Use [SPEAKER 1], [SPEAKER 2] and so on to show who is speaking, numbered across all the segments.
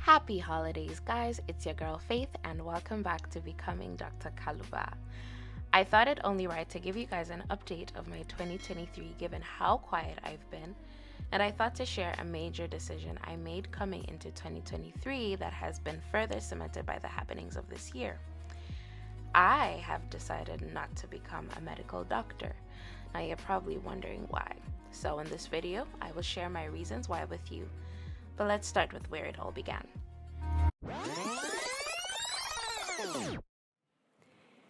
[SPEAKER 1] Happy holidays, guys. It's your girl Faith, and welcome back to Becoming Dr. Kaluba. I thought it only right to give you guys an update of my 2023 given how quiet I've been, and I thought to share a major decision I made coming into 2023 that has been further cemented by the happenings of this year. I have decided not to become a medical doctor. Now you're probably wondering why. So in this video, I will share my reasons why with you. But let's start with where it all began.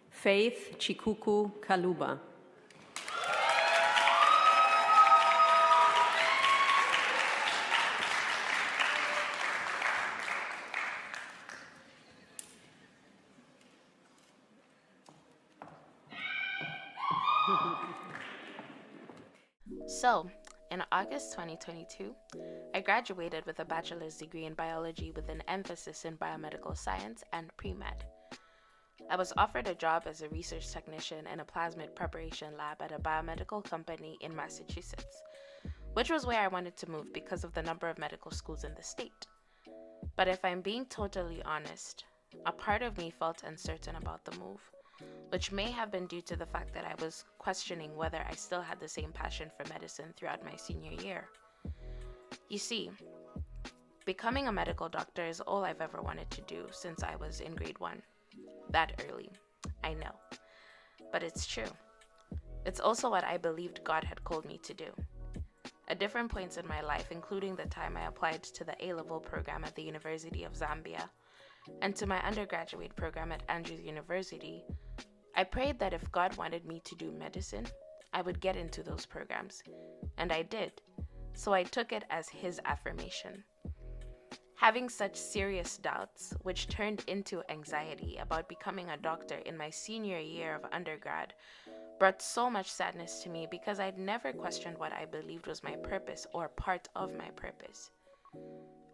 [SPEAKER 2] Faith Chikuku Kaluba.
[SPEAKER 1] So, in August 2022, I graduated with a bachelor's degree in biology with an emphasis in biomedical science and pre-med. I was offered a job as a research technician in a plasmid preparation lab at a biomedical company in Massachusetts, which was where I wanted to move because of the number of medical schools in the state. But if I'm being totally honest, a part of me felt uncertain about the move, which may have been due to the fact that I was questioning whether I still had the same passion for medicine throughout my senior year. You see, becoming a medical doctor is all I've ever wanted to do since I was in grade 1. That early, I know. But it's true. It's also what I believed God had called me to do. At different points in my life, including the time I applied to the A-level program at the University of Zambia and to my undergraduate program at Andrews University, I prayed that if God wanted me to do medicine, I would get into those programs. And I did. So I took it as His affirmation. Having such serious doubts, which turned into anxiety about becoming a doctor in my senior year of undergrad, brought so much sadness to me because I'd never questioned what I believed was my purpose or part of my purpose.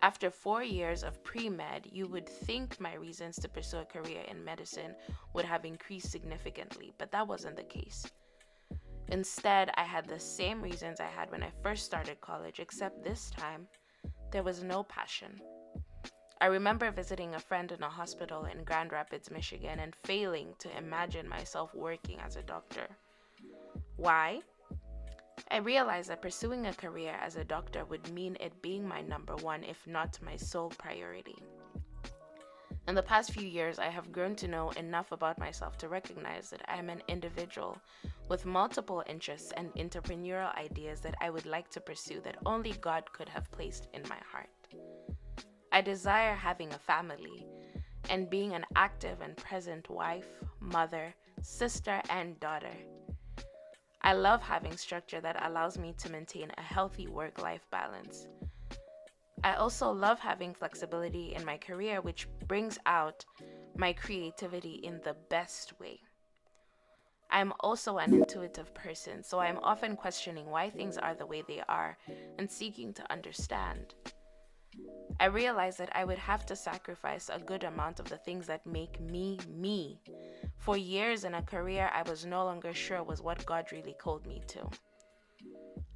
[SPEAKER 1] After 4 years of pre-med, you would think my reasons to pursue a career in medicine would have increased significantly, but that wasn't the case. Instead, I had the same reasons I had when I first started college, except this time, there was no passion. I remember visiting a friend in a hospital in Grand Rapids, Michigan, and failing to imagine myself working as a doctor. Why? I realized that pursuing a career as a doctor would mean it being my number one, if not my sole priority. In the past few years, I have grown to know enough about myself to recognize that I am an individual with multiple interests and entrepreneurial ideas that I would like to pursue that only God could have placed in my heart. I desire having a family and being an active and present wife, mother, sister, and daughter. I love having structure that allows me to maintain a healthy work-life balance. I also love having flexibility in my career, which brings out my creativity in the best way. I'm also an intuitive person, so I'm often questioning why things are the way they are and seeking to understand. I realized that I would have to sacrifice a good amount of the things that make me, me. For years in a career I was no longer sure was what God really called me to.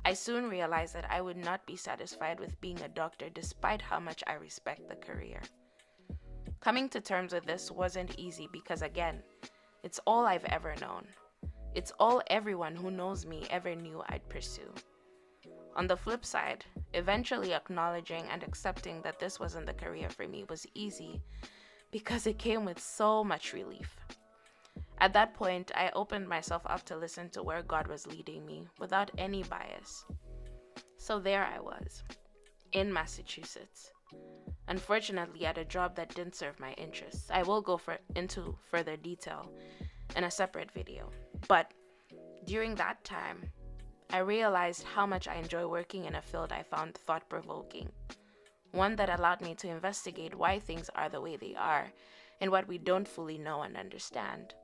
[SPEAKER 1] I soon realized that I would not be satisfied with being a doctor despite how much I respect the career. Coming to terms with this wasn't easy because, again, it's all I've ever known. It's all everyone who knows me ever knew I'd pursue. On the flip side, eventually acknowledging and accepting that this wasn't the career for me was easy because it came with so much relief. At that point, I opened myself up to listen to where God was leading me without any bias. So there I was, in Massachusetts. Unfortunately, at a job that didn't serve my interests. I will go into further detail in a separate video. But during that time, I realized how much I enjoy working in a field I found thought-provoking. One that allowed me to investigate why things are the way they are and what we don't fully know and understand.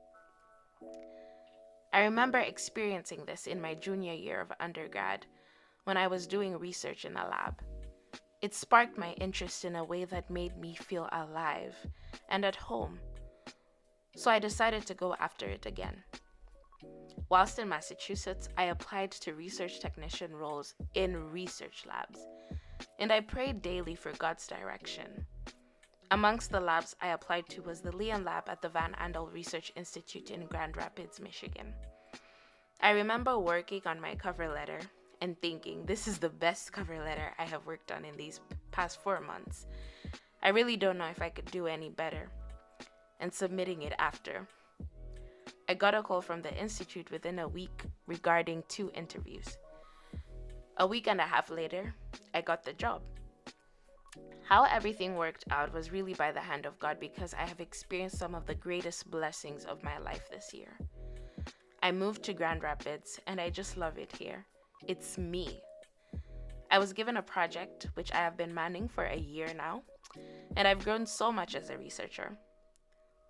[SPEAKER 1] I remember experiencing this in my junior year of undergrad when I was doing research in a lab. It sparked my interest in a way that made me feel alive and at home. So I decided to go after it again. Whilst in Massachusetts, I applied to research technician roles in research labs, and I prayed daily for God's direction. Amongst the labs I applied to was the Leon Lab at the Van Andel Research Institute in Grand Rapids, Michigan. I remember working on my cover letter and thinking, this is the best cover letter I have worked on in these past 4 months. I really don't know if I could do any better. And submitting it after. I got a call from the Institute within a week regarding 2 interviews. A week and a half later, I got the job. How everything worked out was really by the hand of God because I have experienced some of the greatest blessings of my life this year. I moved to Grand Rapids and I just love it here. It's me. I was given a project which I have been manning for a year now, and I've grown so much as a researcher.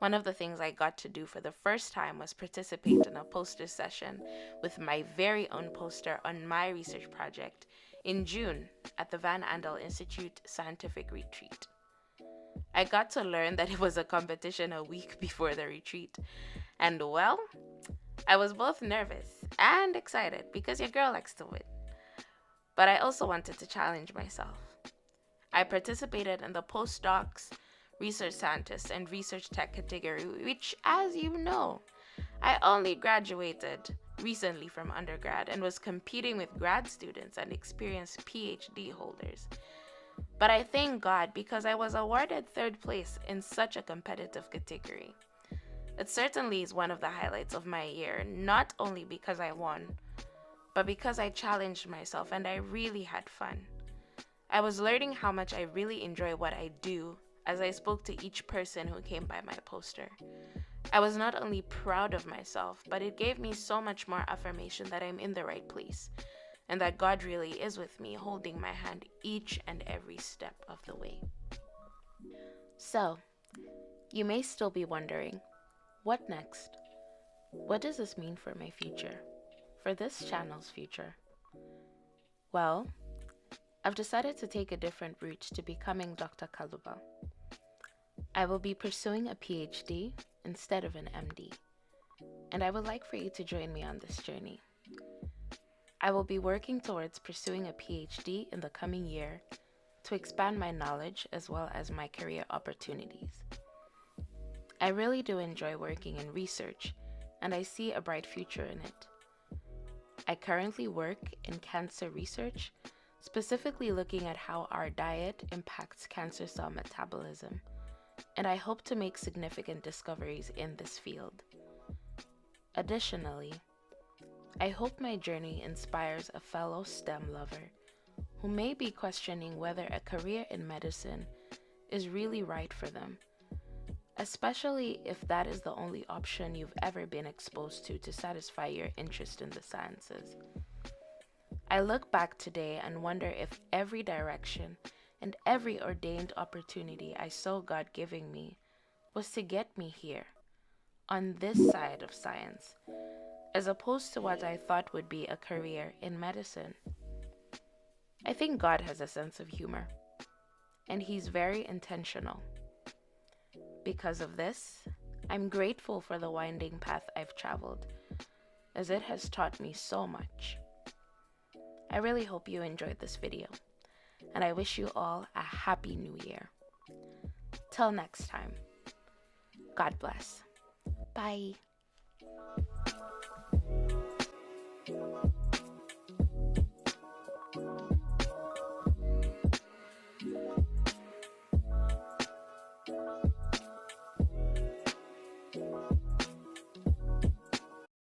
[SPEAKER 1] One of the things I got to do for the first time was participate in a poster session with my very own poster on my research project in June at the Van Andel Institute Scientific Retreat. I got to learn that it was a competition a week before the retreat, and well, I was both nervous and excited because your girl likes to win. But I also wanted to challenge myself. I participated in the postdocs, research scientist, and research tech category, which, as you know, I only graduated recently from undergrad and was competing with grad students and experienced PhD holders. But I thank God because I was awarded 3rd place in such a competitive category. It certainly is one of the highlights of my year, not only because I won, but because I challenged myself and I really had fun. I was learning how much I really enjoy what I do as I spoke to each person who came by my poster. I was not only proud of myself, but it gave me so much more affirmation that I'm in the right place and that God really is with me, holding my hand each and every step of the way. So, you may still be wondering, what next? What does this mean for my future? For this channel's future? Well, I've decided to take a different route to becoming Dr. Kaluba. I will be pursuing a PhD instead of an MD, and I would like for you to join me on this journey. I will be working towards pursuing a PhD in the coming year to expand my knowledge as well as my career opportunities. I really do enjoy working in research, and I see a bright future in it. I currently work in cancer research, specifically looking at how our diet impacts cancer cell metabolism, and I hope to make significant discoveries in this field. Additionally, I hope my journey inspires a fellow STEM lover who may be questioning whether a career in medicine is really right for them, especially if that is the only option you've ever been exposed to satisfy your interest in the sciences. I look back today and wonder if every direction and every ordained opportunity I saw God giving me was to get me here, on this side of science, as opposed to what I thought would be a career in medicine. I think God has a sense of humor, and He's very intentional. Because of this, I'm grateful for the winding path I've traveled, as it has taught me so much. I really hope you enjoyed this video, and I wish you all a happy new year. Till next time, God bless. Bye.